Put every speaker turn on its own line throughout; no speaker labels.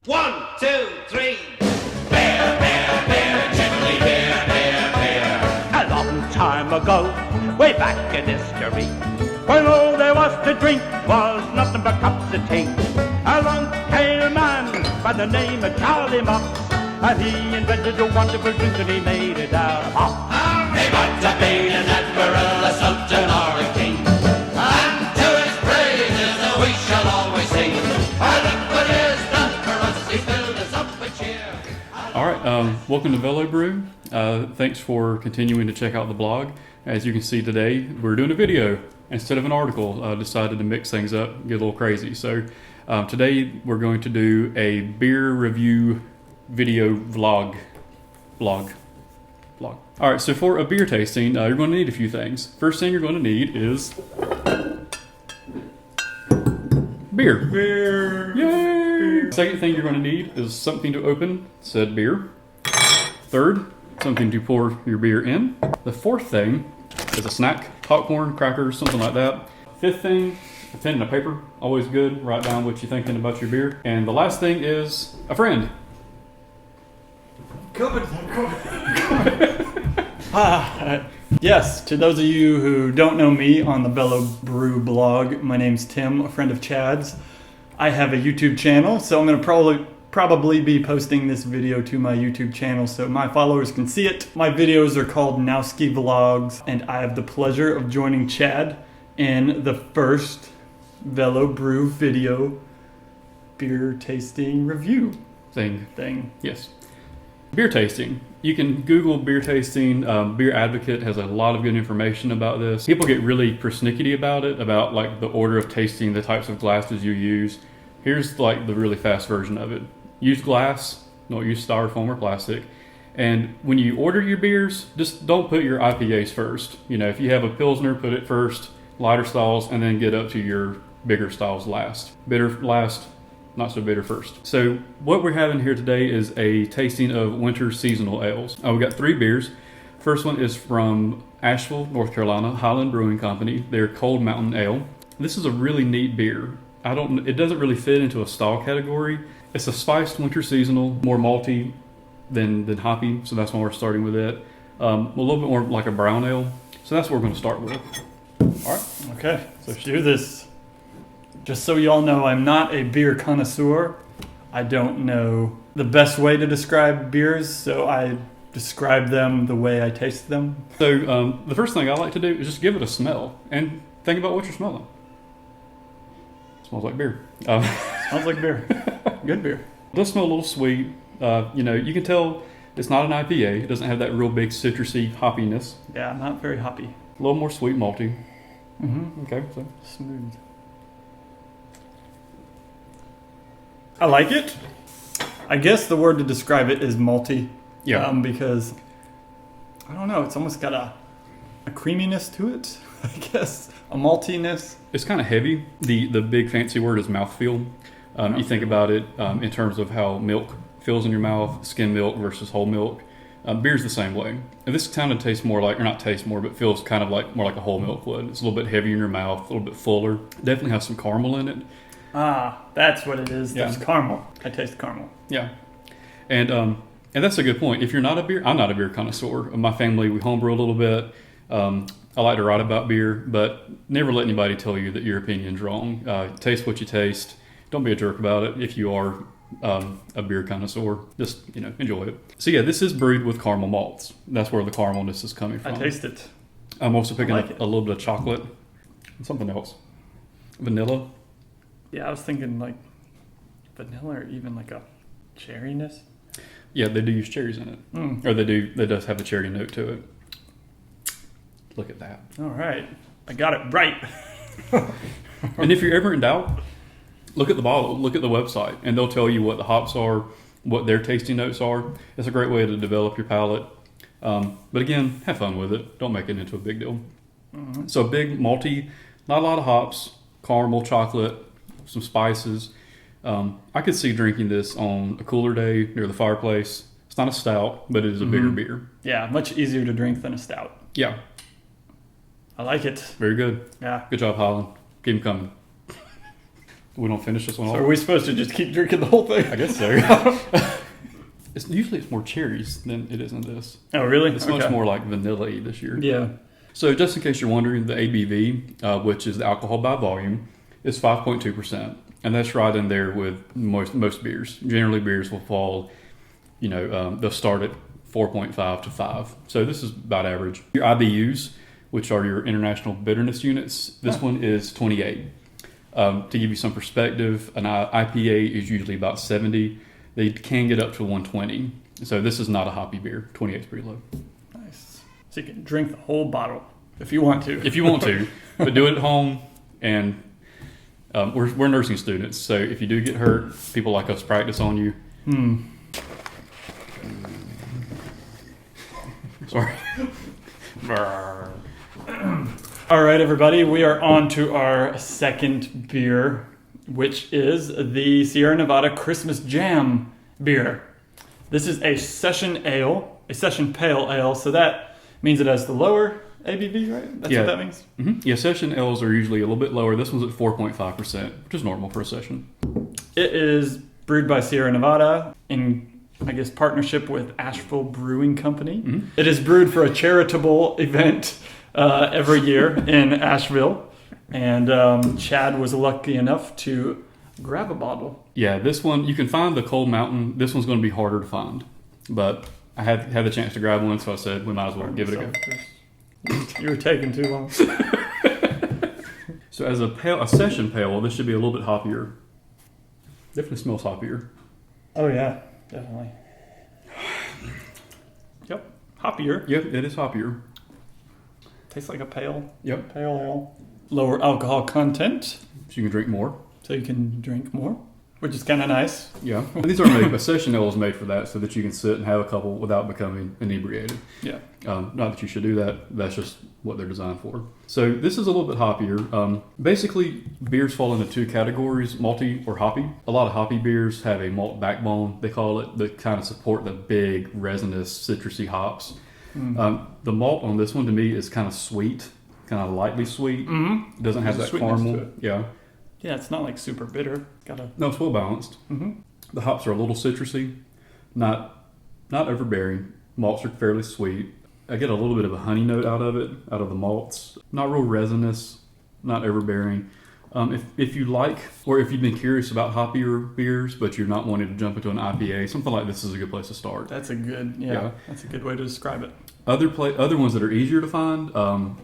1, 2, 3.
Bear, bear, bear, generally bear, bear, bear.
A long time ago, way back in history, when all there was to drink was nothing but cups of tea, along came a man by the name of Charlie Mops, and he invented a wonderful drink and he made it out of hops.
He might have been an admiral, a sultan, or a king, and to his praises we shall always sing. I look what he has done for us, he filled us up with cheer.
All right, welcome to Velo Brew. Thanks for continuing to check out the blog. As you can see today, we're doing a video instead of an article. Decided to mix things up, get a little crazy. So today we're going to do a beer review video vlog. All right, so for a beer tasting, you're going to need a few things. First thing you're going to need is beer. Yay! Second thing you're going to need is something to open said beer. Third, something to pour your beer in. The fourth thing is a snack, popcorn, crackers, something like that. Fifth thing, a pen and a paper, always good. Write down what you're thinking about your beer. And the last thing is a friend.
Yes, to those of you who don't know me on the Velo Brew blog, my name's Tim, a friend of Chad's. I have a YouTube channel, so I'm going to probably be posting this video to my YouTube channel so my followers can see it. My videos are called NOWSKI Vlogs, and I have the pleasure of joining Chad in the first Velo Brew video beer tasting review thing.
Yes. Beer tasting. You can Google beer tasting. Beer Advocate has a lot of good information about this. People get really persnickety about it, about like the order of tasting, the types of glasses you use. Here's like the really fast version of it. Use glass, don't use styrofoam or plastic. And when you order your beers, just don't put your IPAs first. You know, if you have a Pilsner, put it first, lighter styles, and then get up to your bigger styles last. Bitter last, not so bitter first. So what we're having here today is a tasting of winter seasonal ales. We've got 3 beers. First one is from Asheville, North Carolina, Highland Brewing Company. Their Cold Mountain Ale. This is a really neat beer. It doesn't really fit into a style category. It's a spiced winter seasonal, more malty than hoppy, so that's why we're starting with it. A little bit more like a brown ale. So that's what we're going to start with. All right.
Okay, so let's do this. Just so y'all know, I'm not a beer connoisseur. I don't know the best way to describe beers, so I describe them the way I taste them.
So the first thing I like to do is just give it a smell and think about what you're smelling. It smells like beer.
Smells like beer. Good beer.
It does smell a little sweet. You can tell it's not an IPA. It doesn't have that real big citrusy hoppiness.
Yeah, not very hoppy.
A little more sweet malty.
Mm-hmm.
Okay, so
Smooth. I like it. I guess the word to describe it is malty.
yeah.
Because, I don't know, it's almost got a creaminess to it, I guess. A maltiness.
It's kind of heavy. The big fancy word is mouthfeel. You think about it in terms of how milk feels in your mouth, skim milk versus whole milk. Beer's the same way. And this kind of tastes more like, or not tastes more, but feels kind of like more like a whole milk would. It's a little bit heavier in your mouth, a little bit fuller. Definitely has some caramel in it.
Ah, that's what it is.
Yeah.
There's caramel. I taste caramel.
Yeah. And that's a good point. If you're not I'm not a beer connoisseur. My family, we homebrew a little bit. I like to write about beer, but never let anybody tell you that your opinion's wrong. Taste what you taste. Don't be a jerk about it if you are a beer connoisseur. Just, enjoy it. So yeah, this is brewed with caramel malts. That's where the caramelness is coming from.
I taste it.
I'm also picking
like
up a little bit of chocolate and something else. Vanilla.
Yeah, I was thinking like vanilla or even like a cherryness.
Yeah, they do use cherries in it. Or they does have a cherry note to it. Look at that.
All right. I got it right.
And if you're ever in doubt, look at the bottle, look at the website, and they'll tell you what the hops are, what their tasting notes are. It's a great way to develop your palate. But again, have fun with it. Don't make it into a big deal. Mm-hmm. So big, malty, not a lot of hops, caramel, chocolate, some spices. I could see drinking this on a cooler day near the fireplace. It's not a stout, but it is a bigger beer.
Yeah, much easier to drink than a stout.
Yeah.
I like it.
Very good.
Yeah.
Good job, Holland. Keep them coming. We don't finish this one
So
off?
are we supposed to just keep drinking the whole thing?
I guess so. Usually it's more cherries than it is in this.
Oh, really?
It's much more like vanilla-y this year.
Yeah.
So just in case you're wondering, the ABV, which is the alcohol by volume, is 5.2%. And that's right in there with most beers. Generally, beers will fall, they'll start at 4.5 to 5. So this is about average. Your IBUs, which are your international bitterness units, this one is 28. To give you some perspective, an IPA is usually about 70. They can get up to 120. So this is not a hoppy beer. 28 is pretty low.
Nice. So you can drink the whole bottle if you want to.
If you want to, but do it at home. And we're nursing students, so if you do get hurt, people like us practice on you. Sorry.
All right, everybody, we are on to our second beer, which is the Sierra Nevada Christmas Jam beer. This is a session ale, a session pale ale, so that means it has the lower ABV, right? That's what that means?
Mm-hmm. Yeah, session ales are usually a little bit lower. This one's at 4.5%, which is normal for a session.
It is brewed by Sierra Nevada in, I guess, partnership with Asheville Brewing Company.
Mm-hmm.
It is brewed for a charitable event every year in Asheville. And Chad was lucky enough to grab a bottle.
Yeah, this one, you can find the Cold Mountain. This one's going to be harder to find. But I had the chance to grab one, so I said we might as well give it a go.
You were taking too long.
So as a session pale, this should be a little bit hoppier. Definitely smells hoppier.
Oh, yeah, definitely. Yep, hoppier.
Yep, it is hoppier.
Tastes like a pale
Yep.
ale. Lower alcohol content,
So you can drink more.
so you can drink more, which is kind of nice.
Yeah. And these are made, a session ale is made for that, so that you can sit and have a couple without becoming inebriated.
Yeah.
Not that you should do that. That's just what they're designed for. So this is a little bit hoppier. Basically, beers fall into two categories, malty or hoppy. A lot of hoppy beers have a malt backbone, they call it, that kind of support the big, resinous, citrusy hops. The malt on this one, to me, is kind of sweet, kind of lightly sweet.
Mm-hmm.
It doesn't have
There's a
that
sweetness to
caramel.
it.
Yeah.
Yeah, it's not like super bitter.
No, it's well balanced.
Mm-hmm.
The hops are a little citrusy, not overbearing. Malts are fairly sweet. I get a little bit of a honey note out of it, out of the malts. Not real resinous, not overbearing. If you like, or if you've been curious about hoppier beers, but you're not wanting to jump into an IPA, something like this is a good place to start.
That's a good, that's a good way to describe it.
Other ones that are easier to find,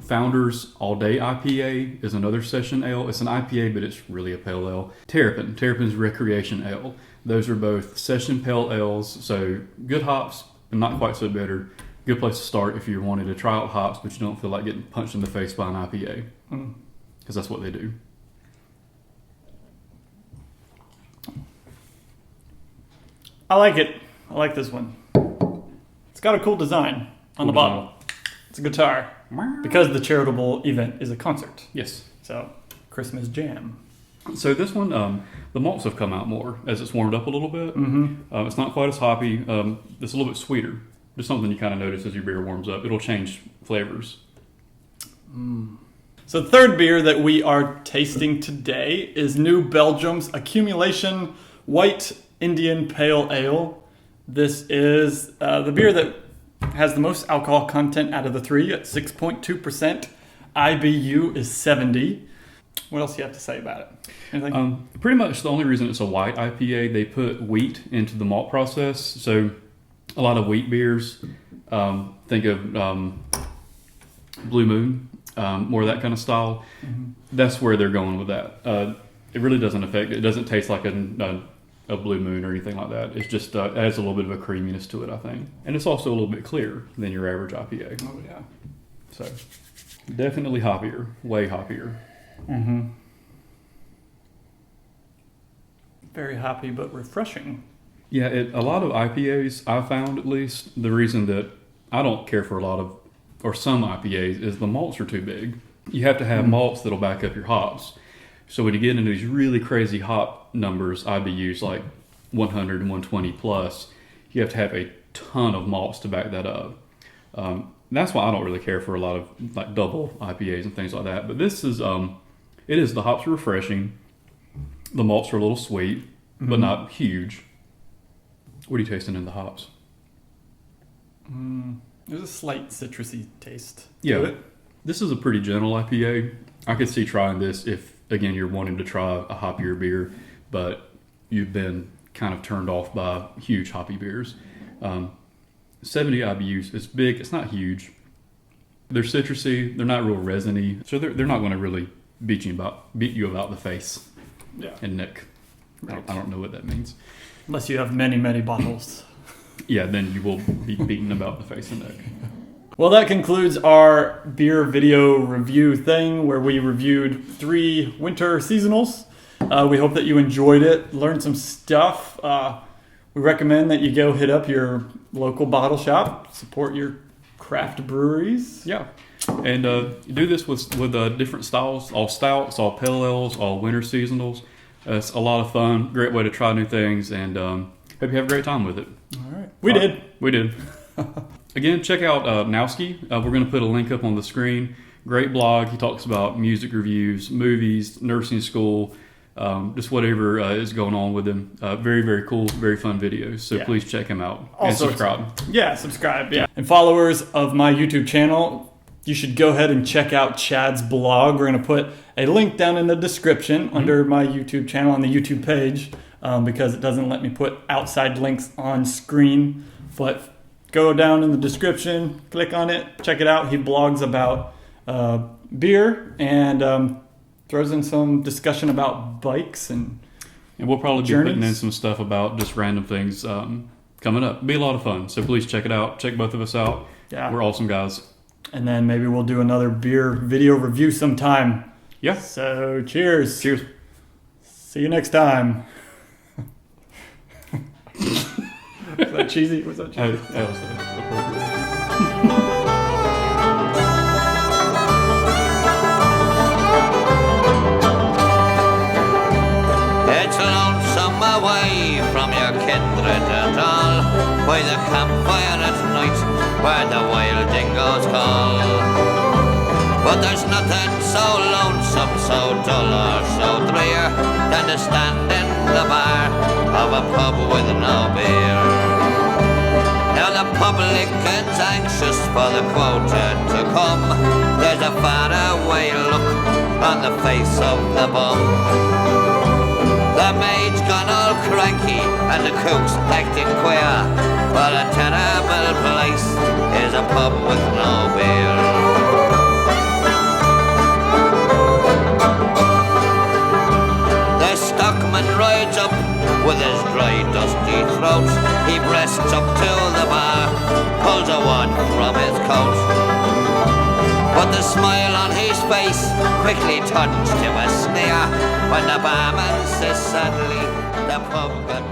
Founders All Day IPA is another session ale. It's an IPA, but it's really a pale ale. Terrapin's Recreation Ale. Those are both session pale ales, so good hops, but not quite so bitter. Good place to start if you're wanting to try out hops, but you don't feel like getting punched in the face by an IPA, because that's what they do.
I like it. I like this one. It's got a cool design on the bottle. It's a guitar. Because the charitable event is a concert.
Yes.
So, Christmas Jam.
So this one, the malts have come out more as it's warmed up a little bit. It's not quite as hoppy. It's a little bit sweeter. Just something you kind of notice as your beer warms up. It'll change flavors.
So the third beer that we are tasting today is New Belgium's Accumulation White Indian Pale Ale. This is the beer that has the most alcohol content out of the three at 6.2%. IBU is 70. What else do you have to say about it? Anything?
Pretty much the only reason it's a white IPA, they put wheat into the malt process. So a lot of wheat beers, think of Blue Moon, more of that kind of style. That's where they're going with that. It really doesn't affect it. It doesn't taste like a Blue Moon or anything like that. It's just it adds a little bit of a creaminess to it, I think. And it's also a little bit clearer than your average IPA.
Oh, yeah.
So definitely hoppier, way hoppier.
Very hoppy but refreshing.
Yeah, a lot of IPAs, I found at least, the reason that I don't care for some IPAs is the malts are too big. You have to have malts that'll back up your hops. So when you get into these really crazy hop numbers, IBUs like 100 and 120 plus, you have to have a ton of malts to back that up. That's why I don't really care for a lot of like double IPAs and things like that. But this is, the hops are refreshing. The malts are a little sweet, but not huge. What are you tasting in the hops?
There's a slight citrusy taste
Yeah.
to it.
This is a pretty gentle IPA. I could see trying this if, again, you're wanting to try a hoppier beer, but you've been kind of turned off by huge hoppy beers. 70 IBUs. It's big. It's not huge. They're citrusy. They're not real resiny. So they're not going to really beat you about the face
Yeah.
and neck. I don't know what that means.
Unless you have many, many bottles.
Yeah, then you will be beaten about the face and neck.
Well, that concludes our beer video review thing where we reviewed 3 winter seasonals. We hope that you enjoyed it, learned some stuff. We recommend that you go hit up your local bottle shop, support your craft breweries.
Yeah. And do this with different styles, all stouts, all pale ales, all winter seasonals. It's a lot of fun, great way to try new things, and hope you have a great time with it.
All right. We did.
We did. Again, check out NOWSKI. We're going to put a link up on the screen. Great blog. He talks about music reviews, movies, nursing school, just whatever is going on with him. Very, very cool, very fun videos. So please check him out and subscribe.
Yeah, subscribe. Yeah. And followers of my YouTube channel, you should go ahead and check out Chad's blog. We're going to put a link down in the description under my YouTube channel on the YouTube page because it doesn't let me put outside links on screen. But go down in the description, click on it, check it out. He blogs about beer and throws in some discussion about bikes and
we'll probably
journeys.
be putting in some stuff about just random things coming up. Be a lot of fun. So please check it out. Check both of us out.
Yeah.
We're awesome guys.
And then maybe we'll do another beer video review sometime.
Yeah.
So cheers.
Cheers.
See you next time. Was that cheesy? Was that cheesy?
That was appropriate.
It's lonesome away from your kindred and all, by the campfire at night where the wild dingoes call. But there's nothing so lonesome, so dull or so drear than to stand in the bar of a pub with no beer. Now the publican's anxious for the quota to come. There's a faraway look on the face of the bum. The maid's gone all cranky and the cook's acting queer. But a terrible place is a pub with no beer. The stockman rides up with his dry, dusty throat. He breasts up to the bar, pulls a wad from his coat. But the smile on his face quickly turns to a sneer when the barman says sadly, the pub got